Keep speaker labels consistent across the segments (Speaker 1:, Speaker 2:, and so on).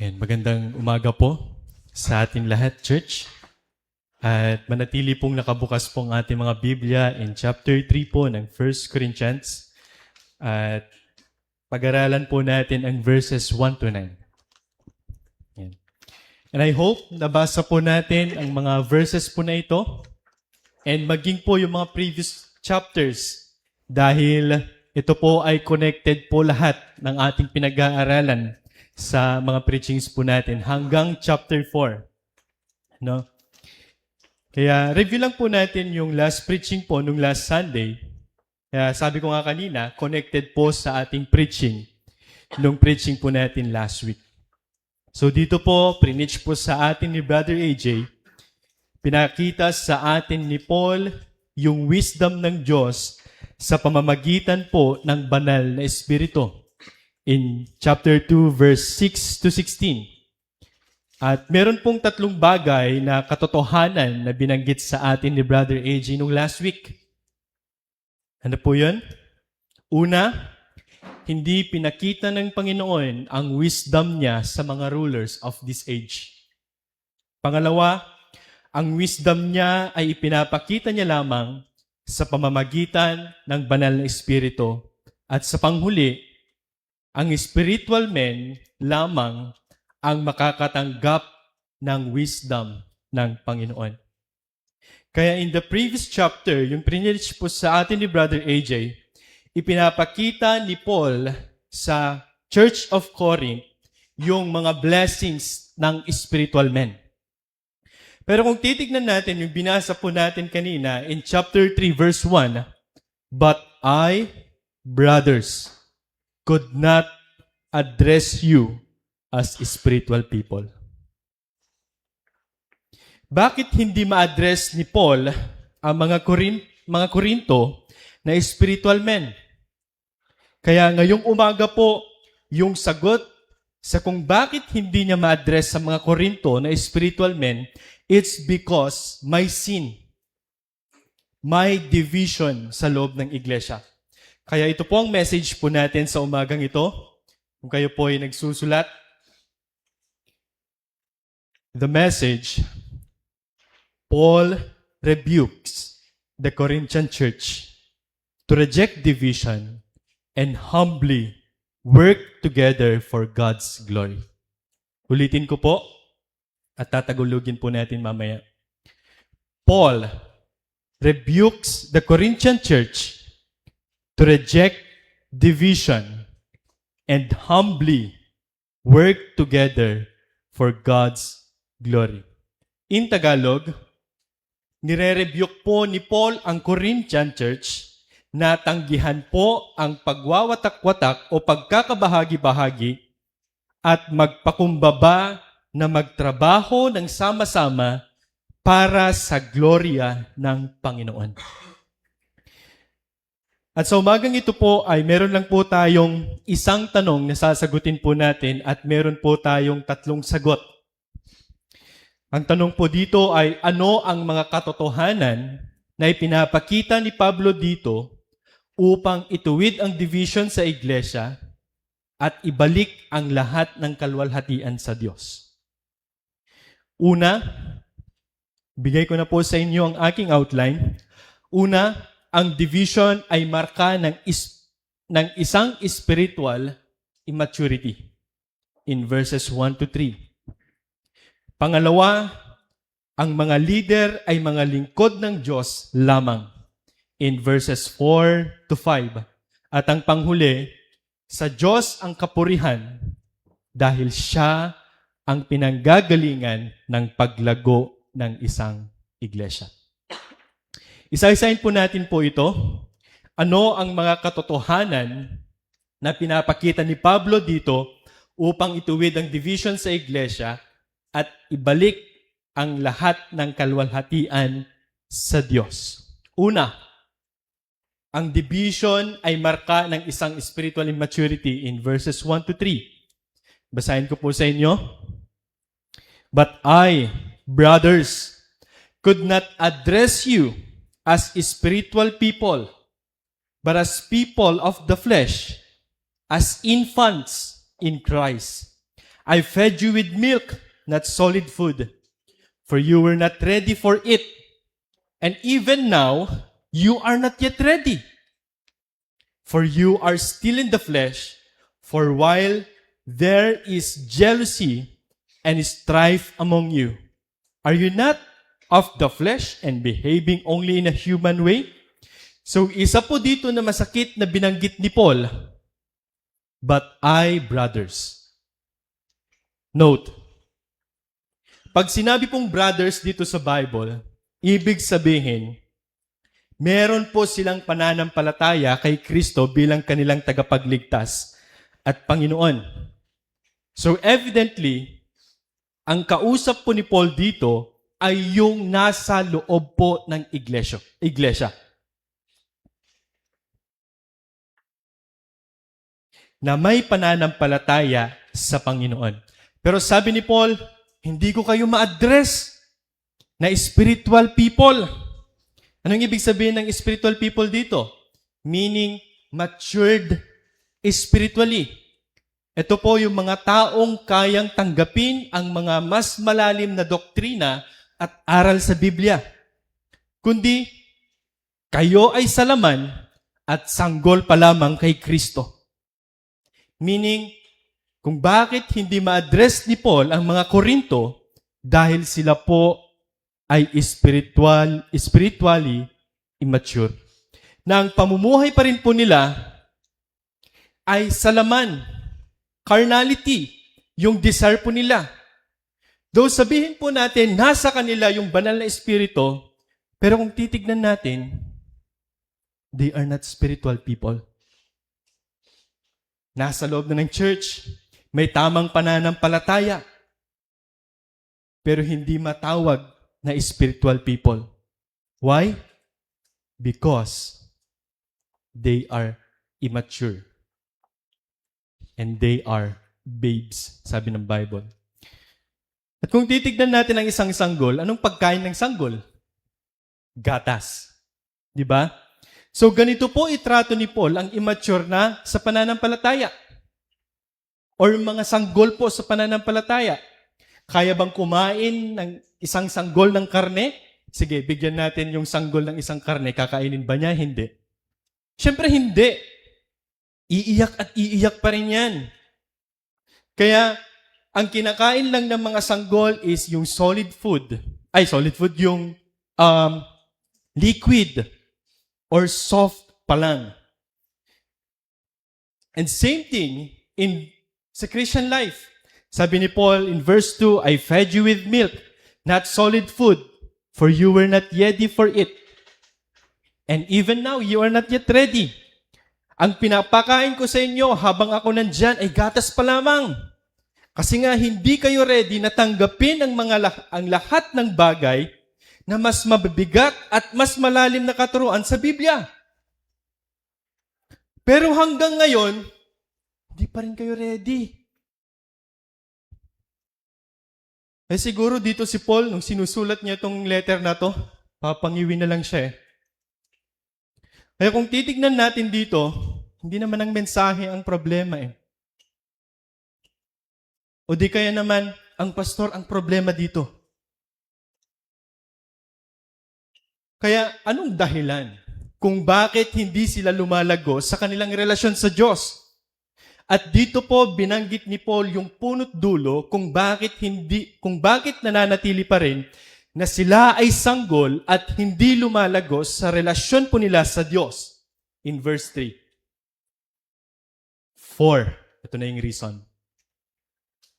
Speaker 1: And magandang umaga po sa ating lahat, church. At manatili pong nakabukas po ang ating mga Biblia in chapter 3 po ng 1 Corinthians. At pag-aralan po natin ang verses 1 to 9. Yan. And I hope nabasa po natin ang mga verses po na ito and maging po yung mga previous chapters dahil ito po ay connected po lahat ng ating pinag-aaralan sa mga preachings po natin hanggang chapter 4. No? Kaya review lang po natin yung last preaching po nung last Sunday. Kaya sabi ko nga kanina, connected po sa ating preaching nung preaching po natin last week. So dito po, preach po sa atin ni Brother AJ, pinakita sa atin ni Paul yung wisdom ng Diyos sa pamamagitan po ng banal na Espiritu. In chapter 2, verse 6 to 16. At meron pong tatlong bagay na katotohanan na binanggit sa atin ni Brother AJ nung last week. Ano po yun? Una, hindi pinakita ng Panginoon ang wisdom niya sa mga rulers of this age. Pangalawa, ang wisdom niya ay ipinapakita niya lamang sa pamamagitan ng banal na Espiritu. At sa panghuli, ang spiritual men lamang ang makakatanggap ng wisdom ng Panginoon. Kaya in the previous chapter, yung preach po sa atin ni Brother AJ, ipinapakita ni Paul sa Church of Corinth yung mga blessings ng spiritual men. Pero kung titignan natin yung binasa po natin kanina in chapter 3 verse 1, "But I, brothers, could not address you as spiritual people." Bakit hindi ma-address ni Paul ang mga Korinto na spiritual men? Kaya ngayong umaga po, yung sagot sa kung bakit hindi niya ma-address sa mga Korinto na spiritual men, it's because may sin, may division sa loob ng iglesia. Kaya ito po ang message po natin sa umagang ito. Kung kayo po ay nagsusulat. The message, Paul rebukes the Corinthian church to reject division and humbly work together for God's glory. Ulitin ko po at tatagulugin po natin mamaya. Paul rebukes the Corinthian church to reject division and humbly work together for God's glory. In Tagalog, nire-rebuke po ni Paul ang Corinthian church na tanggihan po ang pagwawatak-watak o pagkakabahagi-bahagi at magpakumbaba na magtrabaho ng sama-sama para sa glorya ng Panginoon. At sa umagang ito po ay meron lang po tayong isang tanong na sasagutin po natin at meron po tayong tatlong sagot. Ang tanong po dito ay ano ang mga katotohanan na ipinapakita ni Pablo dito upang ituwid ang division sa iglesia at ibalik ang lahat ng kalwalhatian sa Diyos. Una, bigay ko na po sa inyo ang aking outline. Una, ang division ay marka ng isang spiritual immaturity in verses 1 to 3. Pangalawa, ang mga leader ay mga lingkod ng Diyos lamang in verses 4 to 5. At ang panghuli, sa Diyos ang kapurihan dahil siya ang pinanggagalingan ng paglago ng isang iglesia. Isa-isahin po natin po ito. Ano ang mga katotohanan na pinapakita ni Pablo dito upang ituwid ang division sa iglesia at ibalik ang lahat ng kalwalhatian sa Diyos. Una, ang division ay marka ng isang spiritual immaturity in verses 1 to 3. Basahin ko po sa inyo. "But I, brothers, could not address you as spiritual people, but as people of the flesh, as infants in Christ. I fed you with milk, not solid food, for you were not ready for it. And even now, you are not yet ready. For you are still in the flesh, for while there is jealousy and strife among you, are you not of the flesh and behaving only in a human way? So isa po dito na masakit na binanggit ni Paul, but I, brothers. Note, pag sinabi pong brothers dito sa Bible, ibig sabihin, meron po silang pananampalataya kay Kristo bilang kanilang tagapagligtas at Panginoon. So evidently, ang kausap po ni Paul dito ay yung nasa loob po ng iglesia. Na may pananampalataya sa Panginoon. Pero sabi ni Paul, hindi ko kayo ma-address na spiritual people. Anong ibig sabihin ng spiritual people dito? Meaning, matured spiritually. Ito po yung mga taong kayang tanggapin ang mga mas malalim na doktrina at aral sa Biblia. Kundi, kayo ay salaman at sanggol pa lamang kay Kristo. Meaning, kung bakit hindi ma-address ni Paul ang mga Korinto dahil sila po ay spiritually immature. Na ang pamumuhay pa rin po nila ay salaman, carnality, yung desire po nila. Though sabihin po natin, nasa kanila yung banal na espiritu, pero kung titignan natin, they are not spiritual people. Nasa loob na ng church, may tamang pananampalataya, pero hindi matawag na spiritual people. Why? Because they are immature. And they are babes, sabi ng Bible. At kung titignan natin ang isang sanggol, anong pagkain ng sanggol? Gatas. Di ba? So ganito po itrato ni Paul ang immature na sa pananampalataya. Or mga sanggol po sa pananampalataya. Kaya bang kumain ng isang sanggol ng karne? Sige, bigyan natin yung sanggol ng isang karne. Kakainin ba niya? Hindi. Siyempre hindi. Iiyak at iiyak pa rin yan. Kaya, ang kinakain lang ng mga sanggol is yung solid food. Yung liquid or soft pa lang. And same thing sa Christian life. Sabi ni Paul in verse 2, I fed you with milk, not solid food, for you were not ready for it. And even now, you are not yet ready. Ang pinapakain ko sa inyo habang ako nandyan ay gatas pa lamang. Kasi nga hindi kayo ready na tanggapin ang lahat ng bagay na mas mabibigat at mas malalim na katuruan sa Biblia. Pero hanggang ngayon, hindi pa rin kayo ready. Eh siguro dito si Paul, nung sinusulat niya itong letter na to, papangiwin na lang siya eh. Kaya kung titignan natin dito, hindi naman ang mensahe ang problema eh. O di kaya naman, ang pastor ang problema dito. Kaya anong dahilan kung bakit hindi sila lumalago sa kanilang relasyon sa Diyos? At dito po binanggit ni Paul yung punot dulo kung bakit nananatili pa rin na sila ay sanggol at hindi lumalagos sa relasyon po nila sa Diyos. In verse 3. 4. Ito na yung reason.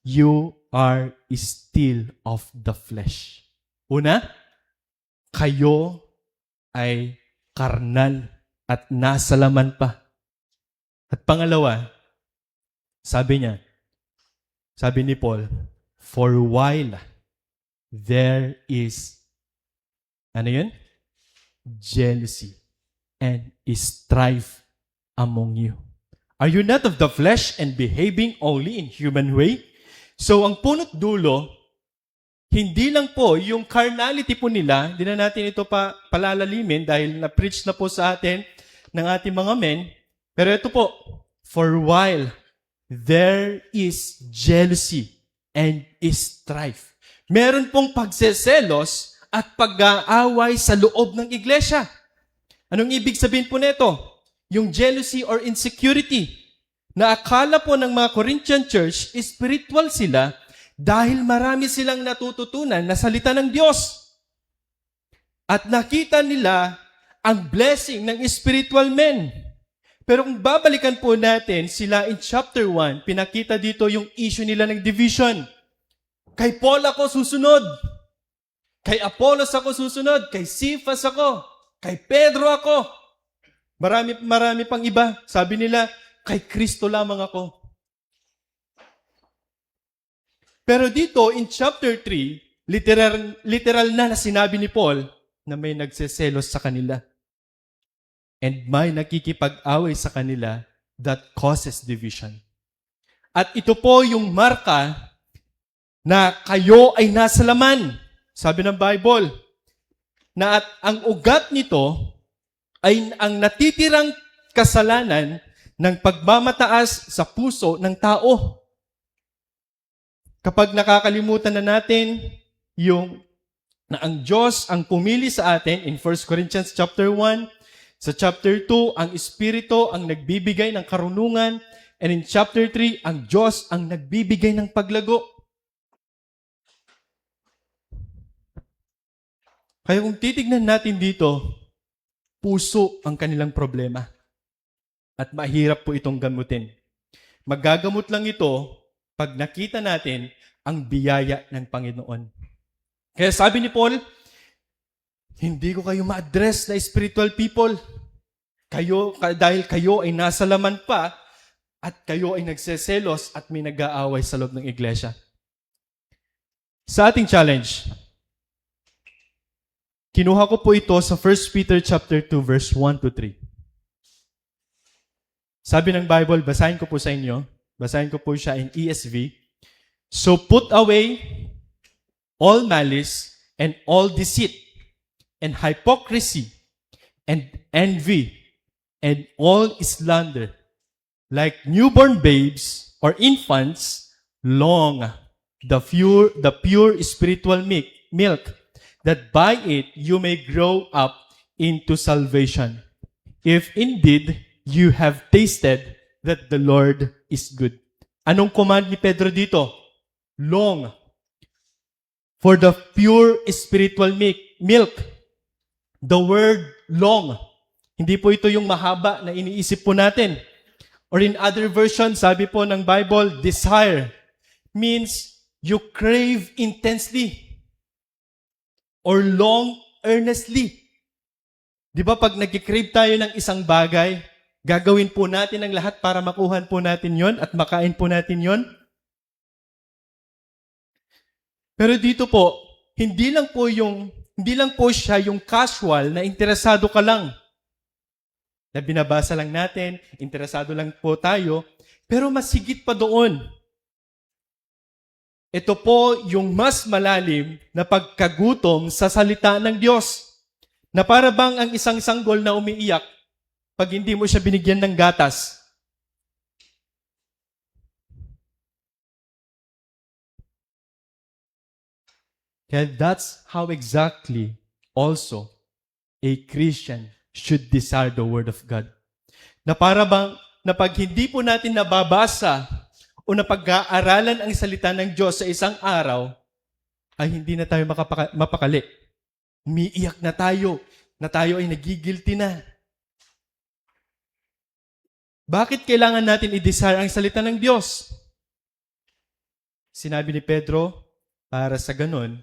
Speaker 1: You are still of the flesh. Una, kayo ay karnal at nasa laman pa. At pangalawa, sabi ni Paul, for while there is, jealousy and strife among you. Are you not of the flesh and behaving only in human way? So, ang punot dulo, hindi lang po yung carnality po nila, hindi na natin ito palalalimin dahil na-preach na po sa atin ng ating mga men, pero ito po, for while there is jealousy and strife. Meron pong pagseselos at pag-aaway sa loob ng iglesia. Anong ibig sabihin po nito? Yung jealousy or insecurity na akala po ng mga Corinthian church, spiritual sila dahil marami silang natututunan na salita ng Diyos. At nakita nila ang blessing ng spiritual men. Pero kung babalikan po natin sila in chapter 1, pinakita dito yung issue nila ng division. Kay Paul ako susunod. Kay Apollos ako susunod. Kay Cephas ako. Kay Pedro ako. Marami pang iba. Sabi nila, kay Kristo lamang ako. Pero dito, in chapter 3, literal na sinabi ni Paul na may nagseselos sa kanila. And may nakikipag-away sa kanila that causes division. At ito po yung marka na kayo ay nasa laman. Sabi ng Bible, na at ang ugat nito ay ang natitirang kasalanan ng pagmamataas sa puso ng tao. Kapag nakakalimutan na natin na ang Diyos ang pumili sa atin in 1 Corinthians chapter 1, sa chapter 2, ang Espiritu ang nagbibigay ng karunungan, and in chapter 3, ang Diyos ang nagbibigay ng paglago. Kaya kung titignan natin dito, puso ang kanilang problema. At mahirap po itong gamutin. Magagamot lang ito pag nakita natin ang biyaya ng Panginoon. Kaya sabi ni Paul, hindi ko kayo ma-address na spiritual people. Dahil kayo ay nasa laman pa at kayo ay nagseselos at may nag-aaway sa loob ng iglesia. Sa ating challenge, kinuha ko po ito sa 1 Peter chapter 2 verse 1 to 3. Sabi ng Bible, basahin ko po sa inyo. Basahin ko po siya in ESV. So put away all malice and all deceit and hypocrisy and envy and all slander. Like newborn babes or infants, long the pure spiritual milk, that by it you may grow up into salvation. If indeed you have tasted that the Lord is good. Anong command ni Pedro dito? Long. For the pure spiritual milk. The word long. Hindi po ito yung mahaba na iniisip po natin. Or in other versions, sabi po ng Bible, desire means you crave intensely or long earnestly. Di ba pag nag-crave tayo ng isang bagay, gagawin po natin ang lahat para makuhan po natin yon at makain po natin yon. Pero dito po, hindi lang po siya yung casual na interesado ka lang. Na binabasa lang natin, interesado lang po tayo, pero mas higit pa doon. Ito po yung mas malalim na pagkagutom sa salita ng Diyos. Na para bang ang isang sanggol na umiiyak pag hindi mo siya binigyan ng gatas. Kaya that's how exactly also a Christian should desire the Word of God. Na para bang, na pag hindi po natin nababasa o napag-aaralan ang salita ng Diyos sa isang araw, ay hindi na tayo mapakali. Umiiyak na tayo ay nagigilty na. Bakit kailangan natin i-desire ang salita ng Diyos? Sinabi ni Pedro, para sa ganun,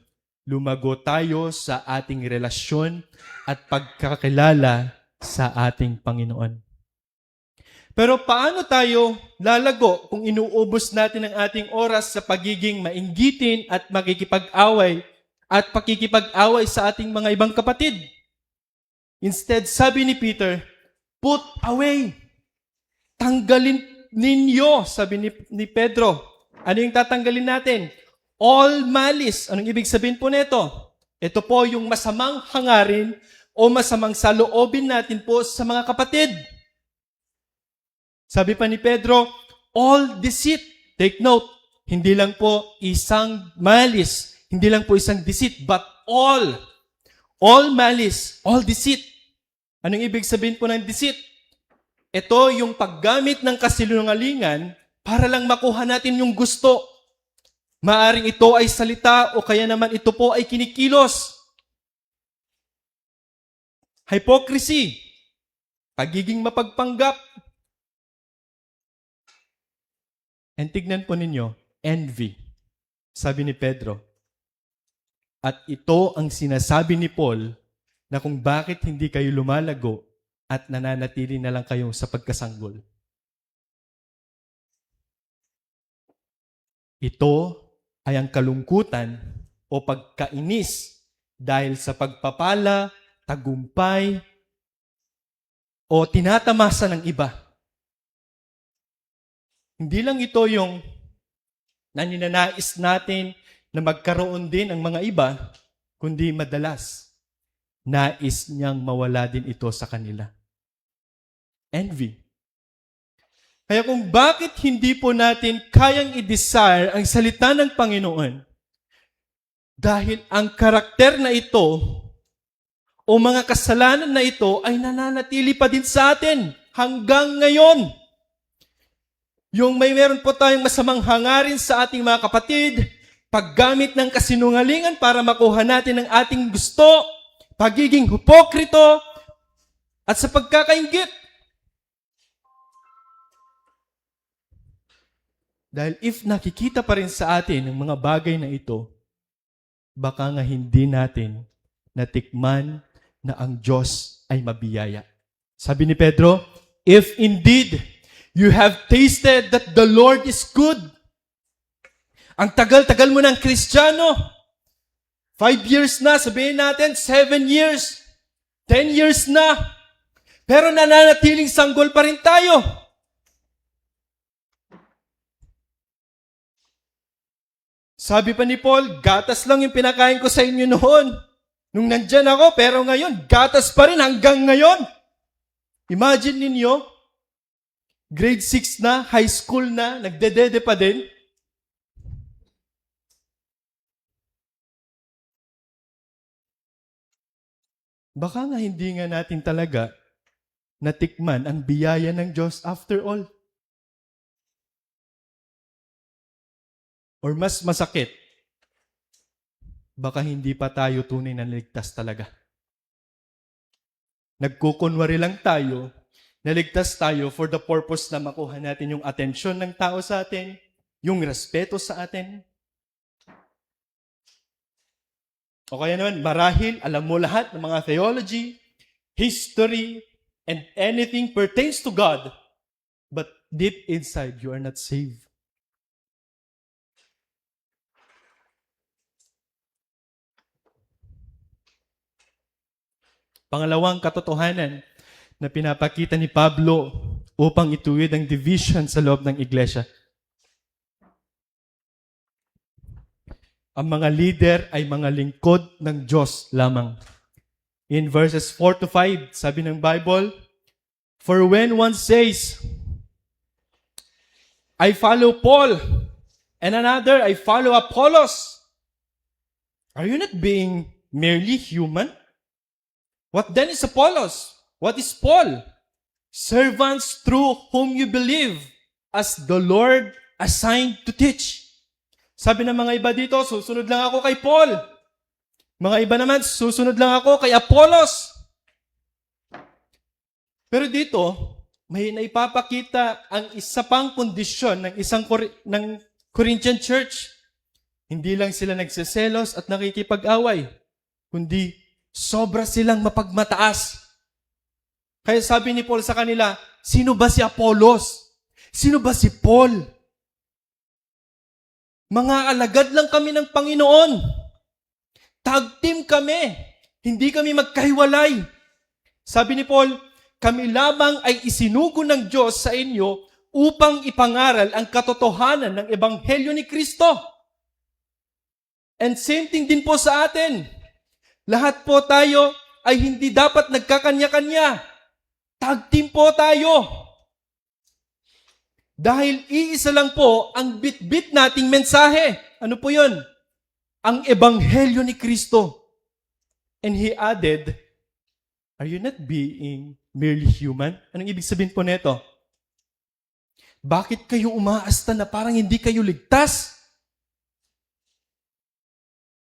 Speaker 1: lumago tayo sa ating relasyon at pagkakilala sa ating Panginoon. Pero paano tayo lalago kung inuubos natin ang ating oras sa pagiging mainggitin at makikipag-away sa ating mga ibang kapatid? Instead, sabi ni Peter, put away. Tanggalin ninyo, sabi ni Pedro. Ano yung tatanggalin natin? All malice. Anong ibig sabihin po nito? Ito po yung masamang hangarin o masamang saloobin natin po sa mga kapatid. Sabi pa ni Pedro, all deceit. Take note, Hindi lang po isang malice, hindi lang po isang deceit, but all malice, all deceit. Anong ibig sabihin po ng deceit? Ito yung paggamit ng kasinungalingan para lang makuha natin yung gusto. Maaring ito ay salita o kaya naman ito po ay kinikilos. Hypocrisy, pagiging mapagpanggap. And tignan po ninyo, envy. Sabi ni Pedro. At ito ang sinasabi ni Paul na kung bakit hindi kayo lumalago at nananatili na lang kayo sa pagkasanggol. Ito ay ang kalungkutan o pagkainis dahil sa pagpapala, tagumpay, o tinatamasa ng iba. Hindi lang ito yung naninanais natin na magkaroon din ang mga iba, kundi madalas, nais niyang mawala din ito sa kanila. Envy. Kaya kung bakit hindi po natin kayang i-desire ang salita ng Panginoon, dahil ang karakter na ito o mga kasalanan na ito ay nananatili pa din sa atin hanggang ngayon. Yung meron po tayong masamang hangarin sa ating mga kapatid, paggamit ng kasinungalingan para makuha natin ang ating gusto, pagiging hipokrito, at sa pagkakainggit. Dahil if nakikita pa rin sa atin ang mga bagay na ito, baka nga hindi natin natikman na ang Diyos ay mabiyaya. Sabi ni Pedro, if indeed you have tasted that the Lord is good. Ang tagal-tagal mo ng Kristiyano. 5 years na, sabihin natin, 7 years, 10 years na. Pero nananatiling sanggol pa rin tayo. Sabi pa ni Paul, gatas lang yung pinakain ko sa inyo noon. Nung nandyan ako, pero ngayon, gatas pa rin hanggang ngayon. Imagine ninyo, grade 6 na, high school na, nagdedede pa din. Baka nga hindi nga natin talaga natikman ang biyaya ng Diyos after all. Or mas masakit, baka hindi pa tayo tunay na naligtas talaga. Nagkukunwari lang tayo, naligtas tayo for the purpose na makuha natin yung atensyon ng tao sa atin, yung respeto sa atin. O kaya naman, marahil, alam mo lahat ng mga theology, history, and anything pertains to God, but deep inside, you are not saved. Pangalawang katotohanan na pinapakita ni Pablo upang ituwid ang division sa loob ng iglesia. Ang mga leader ay mga lingkod ng Diyos lamang. In verses 4 to 5, sabi ng Bible, for when one says, I follow Paul, and another, I follow Apollos, are you not being merely human? What then is Apollos? What is Paul? Servants through whom you believe, as the Lord assigned to teach. Sabi ng mga iba dito, susunod lang ako kay Paul. Mga iba naman, susunod lang ako kay Apollos. Pero dito, may naipapakita ang isa pang kondisyon ng ng Corinthian church. Hindi lang sila nagseselos at nakikipag-away, kundi sobra silang mapagmataas. Kaya sabi ni Paul sa kanila, sino ba si Apollos? Sino ba si Paul? Mga alagad lang kami ng Panginoon. Tag team kami. Hindi kami magkahiwalay. Sabi ni Paul, kami lamang ay isinugo ng Diyos sa inyo upang ipangaral ang katotohanan ng Ebanghelyo ni Kristo. And same thing din po sa atin. Lahat po tayo ay hindi dapat nagkakanya-kanya. Tag team po tayo. Dahil iisa lang po ang bit-bit nating mensahe. Ano po yun? Ang Ebanghelyo ni Kristo. And He added, are you not being merely human? Anong ibig sabihin po nito? Bakit kayo umaasta na parang hindi kayo ligtas?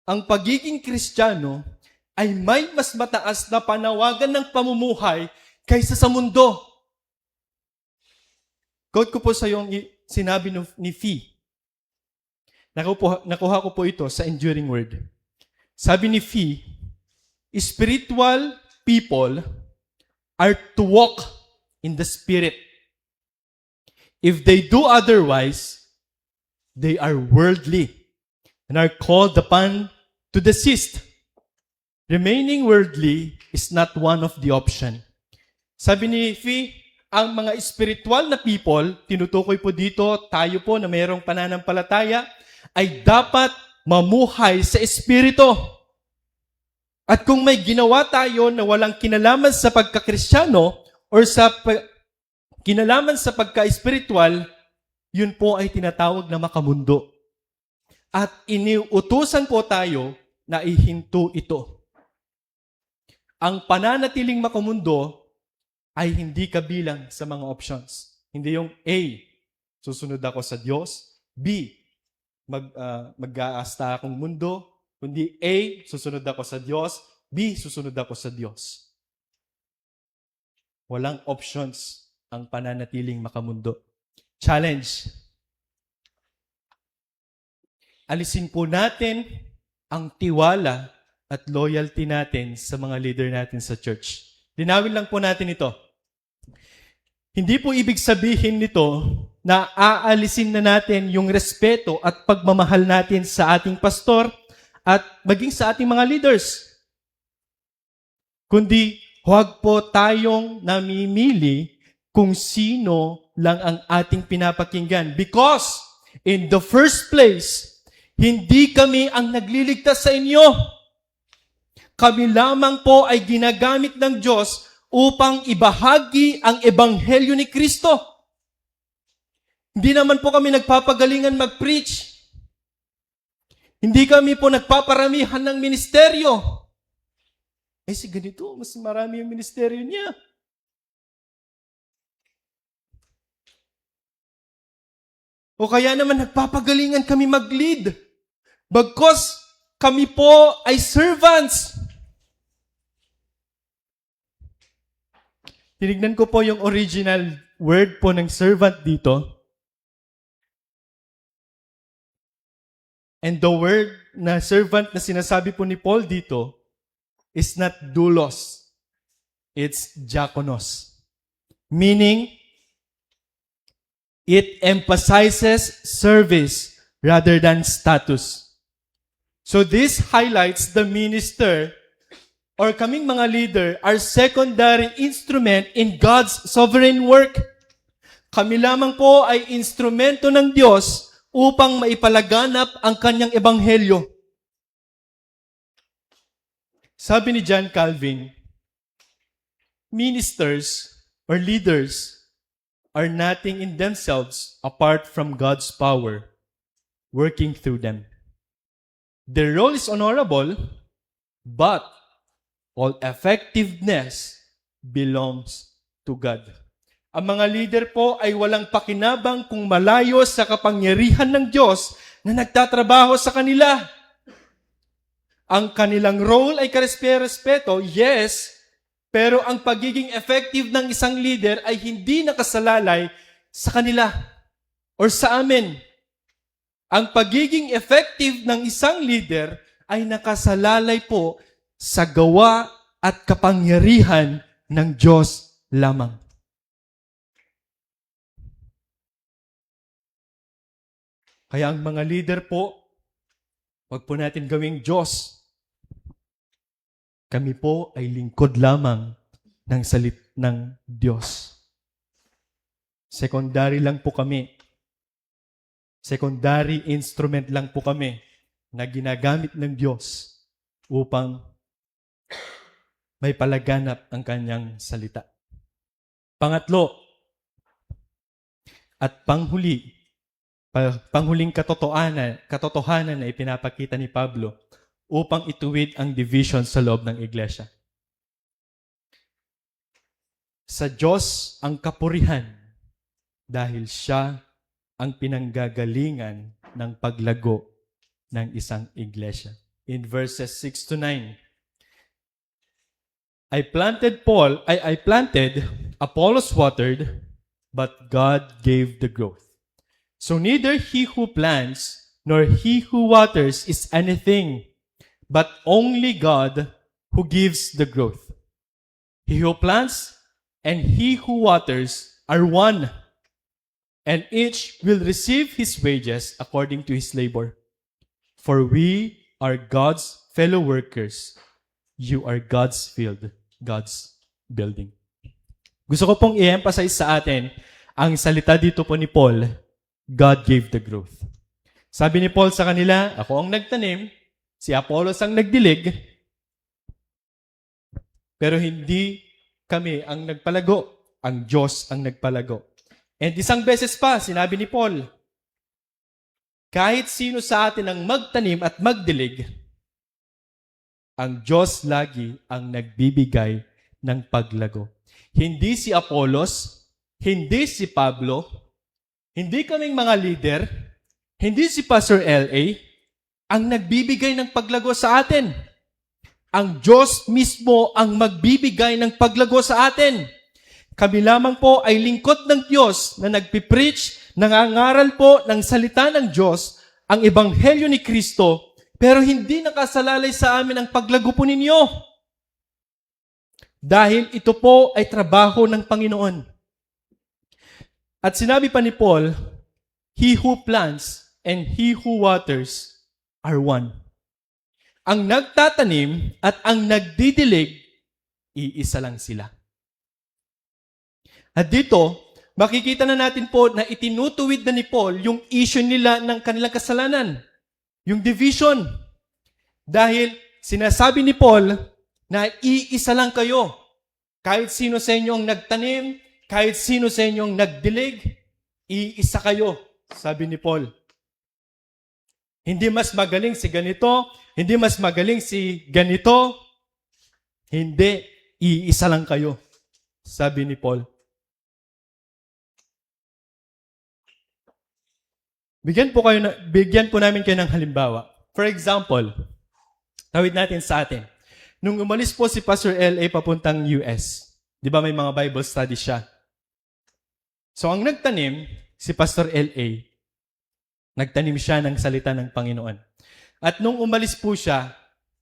Speaker 1: Ang pagiging Kristiyano ay may mas mataas na panawagan ng pamumuhay kaysa sa mundo. Quote ko po sa yung sinabi ni Fee. Nakuha ko po ito sa Enduring Word. Sabi ni Fee, spiritual people are to walk in the Spirit. If they do otherwise, they are worldly and are called upon to desist. Remaining worldly is not one of the option. Sabi ni Fee, ang mga spiritual na people, tinutukoy po dito, tayo po na mayroong pananampalataya, ay dapat mamuhay sa Espiritu. At kung may ginawa tayo na walang kinalaman sa pagkakristyano or sa kinalaman sa pagka-espiritual, yun po ay tinatawag na makamundo. At iniutusan po tayo na ihinto ito. Ang pananatiling makamundo ay hindi kabilang sa mga options. Hindi yung A, susunod ako sa Diyos. B, mag-aasta akong mundo. Kundi A, susunod ako sa Diyos. B, susunod ako sa Diyos. Walang options ang pananatiling makamundo. Challenge. Alisin po natin ang tiwala at loyalty natin sa mga leader natin sa church. Linawin lang po natin ito. Hindi po ibig sabihin nito na aalisin na natin yung respeto at pagmamahal natin sa ating pastor at maging sa ating mga leaders. Kundi, huwag po tayong namimili kung sino lang ang ating pinapakinggan. Because, in the first place, hindi kami ang nagliligtas sa inyo. Kami lamang po ay ginagamit ng Diyos upang ibahagi ang Ebanghelyo ni Kristo. Hindi naman po kami nagpapagalingan mag-preach. Hindi kami po nagpaparamihan ng ministeryo. Si ganito, mas marami yung ministeryo niya. O kaya naman nagpapagalingan kami mag-lead. Bagkus kami po ay servants. Tinignan ko po yung original word po ng servant dito. And the word na servant na sinasabi po ni Paul dito is not doulos. It's diakonos. Meaning, it emphasizes service rather than status. So this highlights the minister or kaming mga leader are secondary instrument in God's sovereign work. Kami lamang po ay instrumento ng Diyos upang maipalaganap ang kanyang ebanghelyo. Sabi ni John Calvin, ministers or leaders are nothing in themselves apart from God's power working through them. Their role is honorable, but all effectiveness belongs to God. Ang mga leader po ay walang pakinabang kung malayo sa kapangyarihan ng Diyos na nagtatrabaho sa kanila. Ang kanilang role ay karespeto, yes, pero ang pagiging effective ng isang leader ay hindi nakasalalay sa kanila or sa amin. Ang pagiging effective ng isang leader ay nakasalalay po sa gawa at kapangyarihan ng Diyos lamang. Kaya ang mga leader po, wag po natin gawing Diyos. Kami po ay lingkod lamang ng salit ng Diyos. Secondary lang po kami. Secondary instrument lang po kami na ginagamit ng Diyos upang may palaganap ang kanyang salita. Pangatlo, At panghuling katotohanan na ipinapakita ni Pablo upang ituwid ang division sa loob ng iglesia. Sa Diyos ang kapurihan dahil siya ang pinanggagalingan ng paglago ng isang iglesia. In verses 6 to 9, I planted, Apollos watered, but God gave the growth. So neither he who plants nor he who waters is anything, but only God who gives the growth. He who plants and he who waters are one, and each will receive his wages according to his labor. For we are God's fellow workers. You are God's field, God's building. Gusto ko pong i-emphasize sa atin ang salita dito po ni Paul, God gave the growth. Sabi ni Paul sa kanila, ako ang nagtanim, si Apollos ang nagdilig, pero hindi kami ang nagpalago, ang Diyos ang nagpalago. And isang beses pa, sinabi ni Paul, kahit sino sa atin ang magtanim at magdilig, ang Diyos lagi ang nagbibigay ng paglago. Hindi si Apollos, hindi si Pablo, hindi kaming mga leader, hindi si Pastor L.A., ang nagbibigay ng paglago sa atin. Ang Diyos mismo ang magbibigay ng paglago sa atin. Kami lamang po ay lingkod ng Diyos na nagpipreach, nangangaral po ng salita ng Diyos, ang ebanghelyo ni Kristo, pero hindi nakasalalay sa amin ang paglago po ninyo. Dahil ito po ay trabaho ng Panginoon. At sinabi pa ni Paul, he who plants and he who waters are one. Ang nagtatanim at ang nagdidilig, iisa lang sila. At dito, makikita na natin po na itinutuwid na ni Paul yung issue nila ng kanilang kasalanan. Yung division. Dahil sinasabi ni Paul na iisa lang kayo. Kahit sino sa inyo ang nagtanim, kahit sino sa inyo ang nagdilig, iisa kayo, sabi ni Paul. Hindi mas magaling si ganito, hindi mas magaling si ganito. Hindi, iisa lang kayo, sabi ni Paul. Bigyan po namin kayo ng halimbawa. For example, tawid natin sa atin. Nung umalis po si Pastor L.A. papuntang US, di ba may mga Bible study siya? So ang nagtanim, si Pastor L.A., nagtanim siya ng salita ng Panginoon. At nung umalis po siya,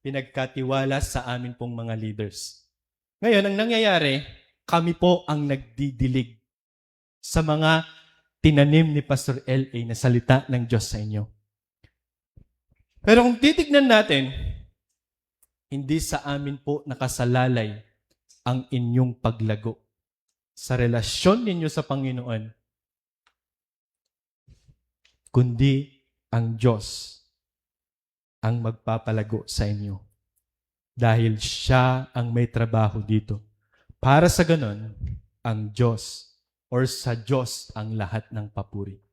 Speaker 1: pinagkatiwala sa amin pong mga leaders. Ngayon, ang nangyayari, kami po ang nagdidilig sa mga tinanim ni Pastor L.A. na salita ng Diyos sa inyo. Pero kung titignan natin, hindi sa amin po nakasalalay ang inyong paglago sa relasyon ninyo sa Panginoon, kundi ang Diyos ang magpapalago sa inyo. Dahil siya ang may trabaho dito. Para sa ganon, ang Diyos or sa Diyos ang lahat ng papuri.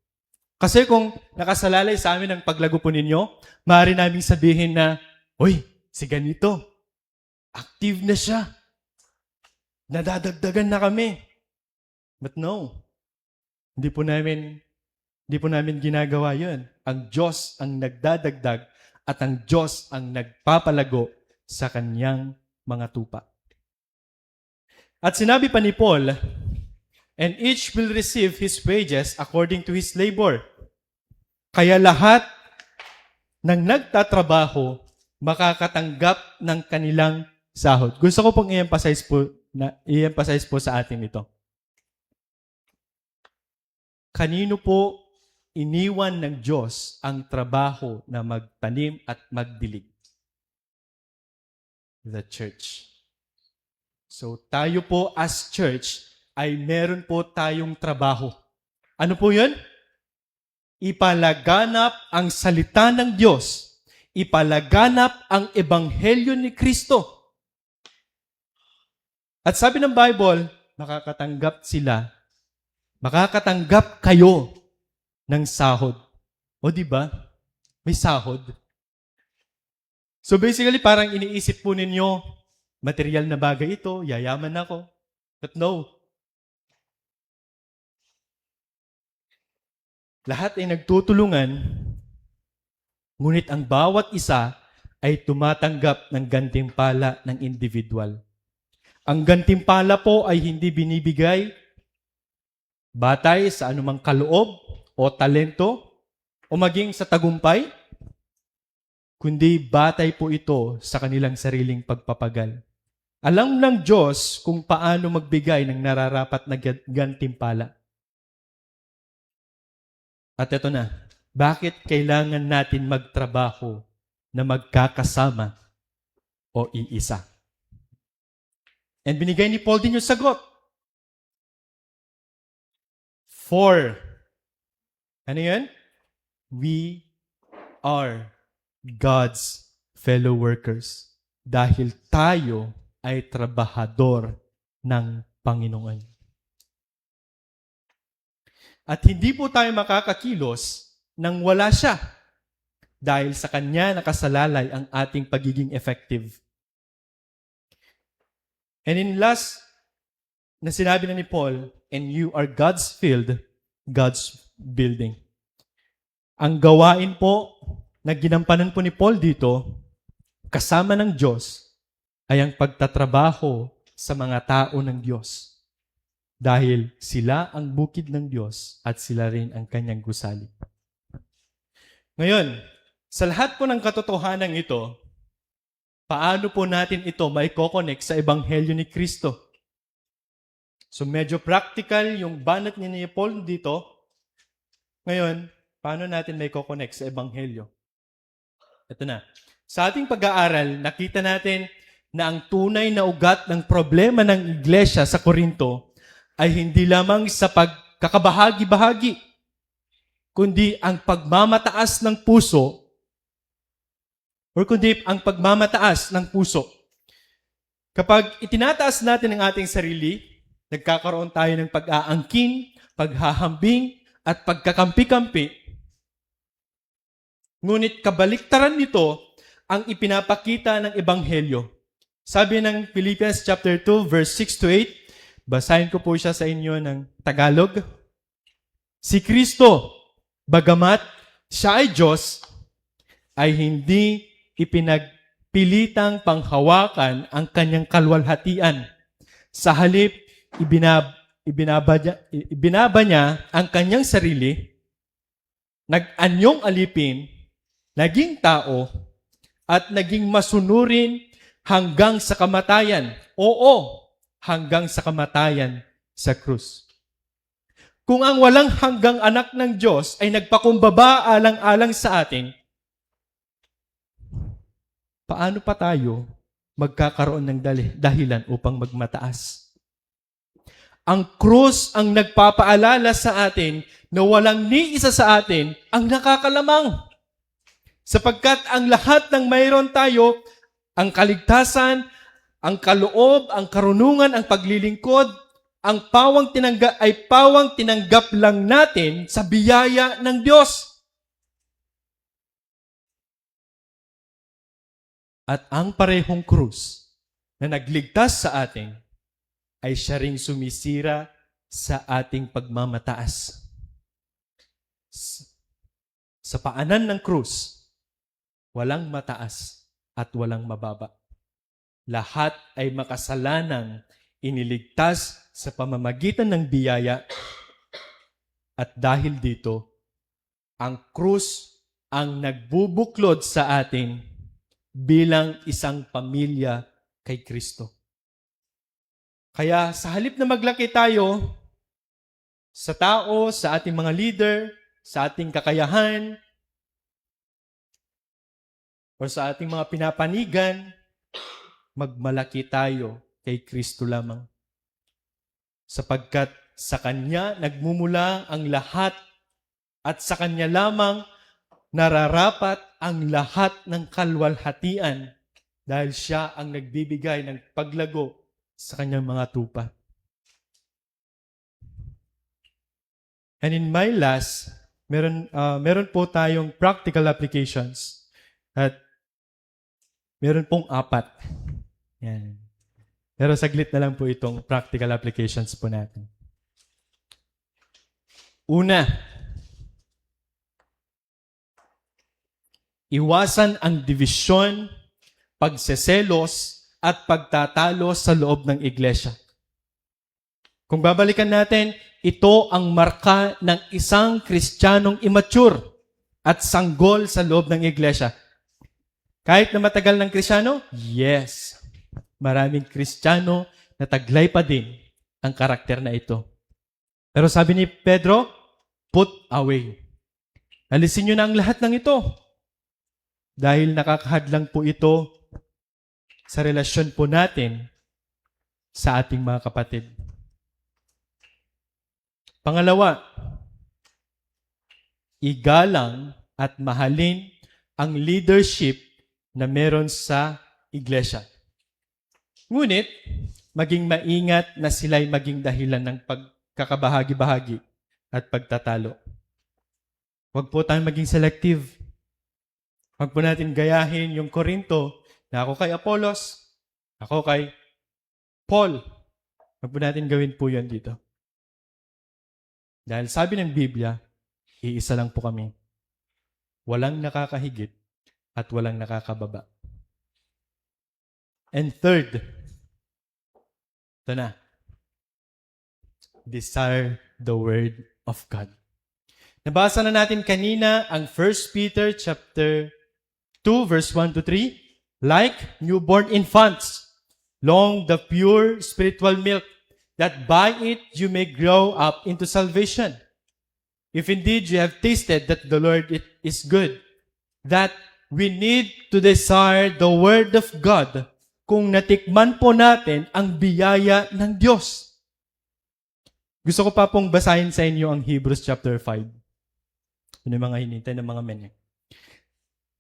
Speaker 1: Kasi kung nakasalalay sa amin ang paglago po ninyo, maaari namin sabihin na, uy, si ganito, active na siya. Nadadagdagan na kami. But no, hindi po namin ginagawa yun. Ang Diyos ang nagdadagdag at ang Diyos ang nagpapalago sa kanyang mga tupa. At sinabi pa ni Paul, and each will receive his wages according to his labor. Kaya lahat ng nagtatrabaho makakatanggap ng kanilang sahod. Gusto ko pong i-emphasize po sa atin ito. Kanino po iniwan ng Diyos ang trabaho na magtanim at magdilig? The church. So tayo po as church ay meron po tayong trabaho. Ano po yun? Ipalaganap ang salita ng Diyos. Ipalaganap ang ebanghelyo ni Kristo. At sabi ng Bible, makakatanggap sila makakatanggap kayo ng sahod. O di ba? May sahod. So basically, parang iniisip po ninyo, material na bagay ito, yayaman ako. But no. Lahat ay nagtutulungan, ngunit ang bawat isa ay tumatanggap ng gantimpala ng individual. Ang gantimpala po ay hindi binibigay batay sa anumang kaloob o talento o maging sa tagumpay, kundi batay po ito sa kanilang sariling pagpapagal. Alam ng Diyos kung paano magbigay ng nararapat na gantimpala. At ito na, bakit kailangan natin magtrabaho na magkakasama o iisa? And binigay ni Paul din yung sagot. For, ano yun? We are God's fellow workers dahil tayo ay trabahador ng Panginoon. At hindi po tayo makakakilos nang wala siya dahil sa Kanya nakasalalay ang ating pagiging effective. And in last na sinabi na ni Paul, and you are God's field, God's building. Ang gawain po na ginampanan po ni Paul dito, kasama ng Diyos, ay ang pagtatrabaho sa mga tao ng Diyos. Dahil sila ang bukid ng Diyos at sila rin ang kanyang gusali. Ngayon, sa lahat po ng katotohanan ito, paano po natin ito maiko-connect sa Ebanghelyo ni Kristo? So medyo practical yung banat ni Paul dito. Ngayon, paano natin maiko-connect sa Ebanghelyo? Ito na. Sa ating pag-aaral, nakita natin na ang tunay na ugat ng problema ng iglesia sa Korinto ay hindi lamang sa pagkakabahagi-bahagi, kundi ang pagmamataas ng puso kundi ang pagmamataas ng puso. Kapag itinataas natin ang ating sarili, nagkakaroon tayo ng pag-aangkin, paghahambing, at pagkakampi-kampi. Ngunit kabaliktaran nito ang ipinapakita ng Ebanghelyo. Sabi ng Philippians chapter 2, verse 6 to 8, basahin ko po siya sa inyo ng Tagalog. Si Kristo, bagamat siya ay Diyos, ay hindi ipinagpilitang panghawakan ang kanyang kalwalhatian. Sa halip, ibinaba niya ang kanyang sarili, nag-anyong alipin, naging tao, at naging masunurin hanggang sa kamatayan. Oo, hanggang sa kamatayan sa krus. Kung ang walang hanggang anak ng Diyos ay nagpakumbaba alang-alang sa atin, paano pa tayo magkakaroon ng dahilan upang magmataas? Ang krus ang nagpapaalala sa atin na walang ni isa sa atin ang nakakalamang. Sapagkat ang lahat ng mayroon tayo, ang kaligtasan, ang kaloob, ang karunungan, ang paglilingkod, ang pawang tinanggap lang natin sa biyaya ng Diyos. At ang parehong krus na nagligtas sa atin ay siya ring sumisira sa ating pagmamataas. Sa paanan ng krus, walang mataas at walang mababa. Lahat ay makasalanang iniligtas sa pamamagitan ng biyaya. At dahil dito, ang krus ang nagbubuklod sa atin bilang isang pamilya kay Kristo. Kaya sa halip na maglaki tayo sa tao, sa ating mga leader, sa ating kakayahan, o sa ating mga pinapanigan, magmalaki tayo kay Kristo lamang. Sapagkat sa Kanya nagmumula ang lahat at sa Kanya lamang nararapat ang lahat ng kalwalhatian dahil Siya ang nagbibigay ng paglago sa Kanyang mga tupa. And in my last, meron po tayong practical applications. At meron pong 4. Yan. Pero saglit na lang po itong practical applications po natin. Una, iwasan ang divisyon, pagseselos, at pagtatalo sa loob ng iglesia. Kung babalikan natin, ito ang marka ng isang Kristiyanong immature at sanggol sa loob ng iglesia. Kahit na matagal ng Kristiyano, yes, maraming Kristiyano na taglay pa din ang karakter na ito. Pero sabi ni Pedro, put away. Alisin nyo na ang lahat ng ito. Dahil nakakahadlang po ito sa relasyon po natin sa ating mga kapatid. Pangalawa, igalang at mahalin ang leadership na meron sa iglesia. Ngunit, maging maingat na sila'y maging dahilan ng pagkakabahagi-bahagi at pagtatalo. Huwag po tayong maging selective. Huwag po natin gayahin yung Korinto na ako kay Apollos, ako kay Paul. Huwag po natin gawin po yan dito. Dahil sabi ng Biblia, iisa lang po kami. Walang nakakahigit at walang nakakababa. And third, ito na, desire the Word of God. Nabasa na natin kanina ang 1 Peter chapter 2, verse 1 to 3. Like newborn infants, long the pure spiritual milk, that by it you may grow up into salvation. If indeed you have tasted that the Lord is good, that we need to desire the Word of God kung natikman po natin ang biyaya ng Diyos. Gusto ko pa pong basahin sa inyo ang Hebrews chapter 5. Ano yung mga hinintay ng mga men.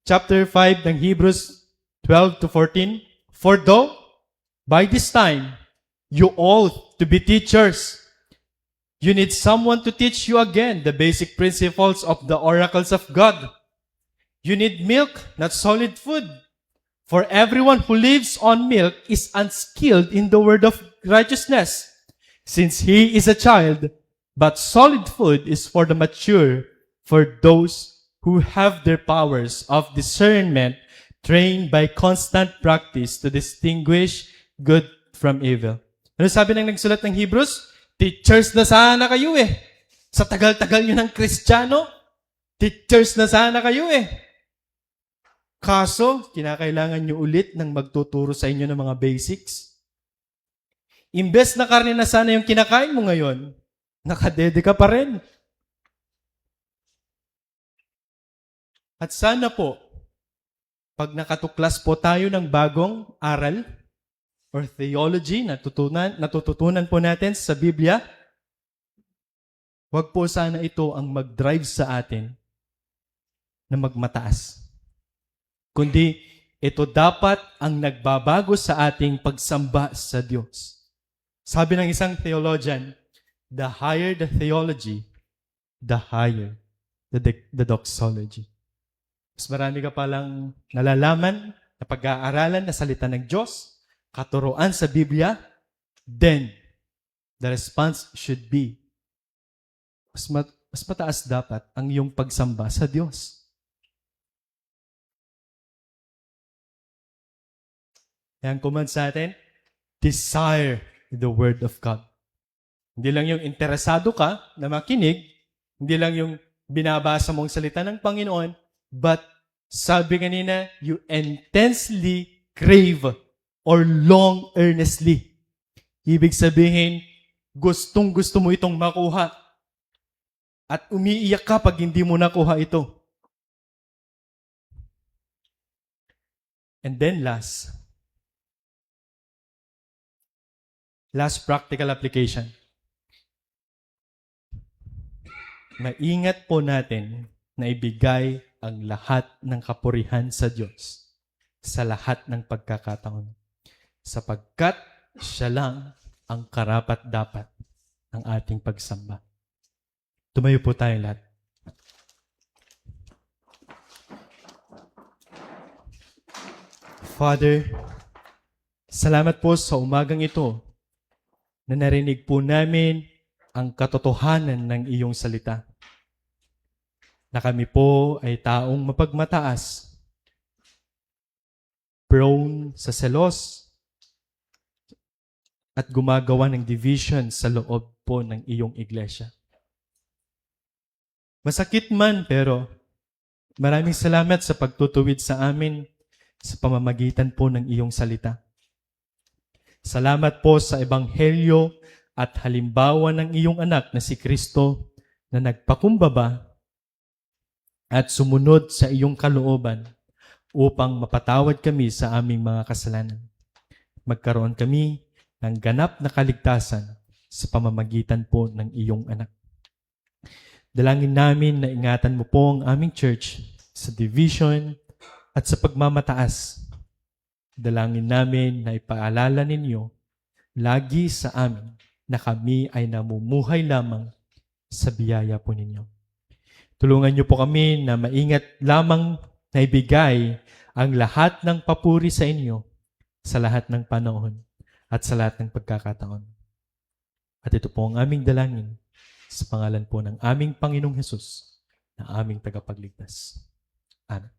Speaker 1: Chapter 5 ng Hebrews 12 to 14. For though by this time you ought to be teachers, you need someone to teach you again the basic principles of the oracles of God. You need milk, not solid food. For everyone who lives on milk is unskilled in the word of righteousness, since he is a child, but solid food is for the mature, for those who have their powers of discernment trained by constant practice to distinguish good from evil. Ano sabi ng nagsulat ng Hebrews? Teachers na sana kayo eh. Sa tagal-tagal nyo ng Kristiyano, teachers na sana kayo eh. Kaso, kinakailangan nyo ulit ng magtuturo sa inyo ng mga basics. Imbes na karne na sana yung kinakain mo ngayon, nakadede ka pa rin. At sana po, pag nakatuklas po tayo ng bagong aral or theology na natututunan po natin sa Biblia, wag po sana ito ang mag-drive sa atin na magmataas. Kundi ito dapat ang nagbabago sa ating pagsamba sa Diyos. Sabi ng isang theologian, the higher the theology, the higher the doxology. Mas marami ka palang nalalaman na pag-aaralan na salita ng Diyos, katuruan sa Biblia, then the response should be, mas mataas dapat ang iyong pagsamba sa Diyos. Kaya ang command sa atin, desire the Word of God. Hindi lang yung interesado ka na makinig, hindi lang yung binabasa mong salita ng Panginoon, but sabi kanina, you intensely crave or long earnestly. Ibig sabihin, gustong-gusto mo itong makuha. At umiiyak ka pag hindi mo nakuha ito. And then last practical application. Maingat po natin na ibigay ang lahat ng kapurihan sa Diyos sa lahat ng pagkakataon. Sapagkat siya lang ang karapat-dapat ng ating pagsamba. Tumayo po tayong lahat. Father, salamat po sa umagang ito na narinig po namin ang katotohanan ng iyong salita. Na kami po ay taong mapagmataas, prone sa selos, at gumagawa ng division sa loob po ng iyong iglesia. Masakit man, pero maraming salamat sa pagtutuwid sa amin sa pamamagitan po ng iyong salita. Salamat po sa ebanghelyo at halimbawa ng iyong anak na si Kristo na nagpakumbaba at sumunod sa iyong kalooban upang mapatawad kami sa aming mga kasalanan. Magkaroon kami ng ganap na kaligtasan sa pamamagitan po ng iyong anak. Dalangin namin na ingatan mo po ang aming church sa division at sa pagmamataas. Dalangin namin na ipaalala ninyo lagi sa amin na kami ay namumuhay lamang sa biyaya po ninyo. Tulungan niyo po kami na maingat lamang na ibigay ang lahat ng papuri sa inyo sa lahat ng panahon at sa lahat ng pagkakataon. At ito po ang aming dalangin sa pangalan po ng aming Panginoong Hesus na aming tagapagligtas. Amen.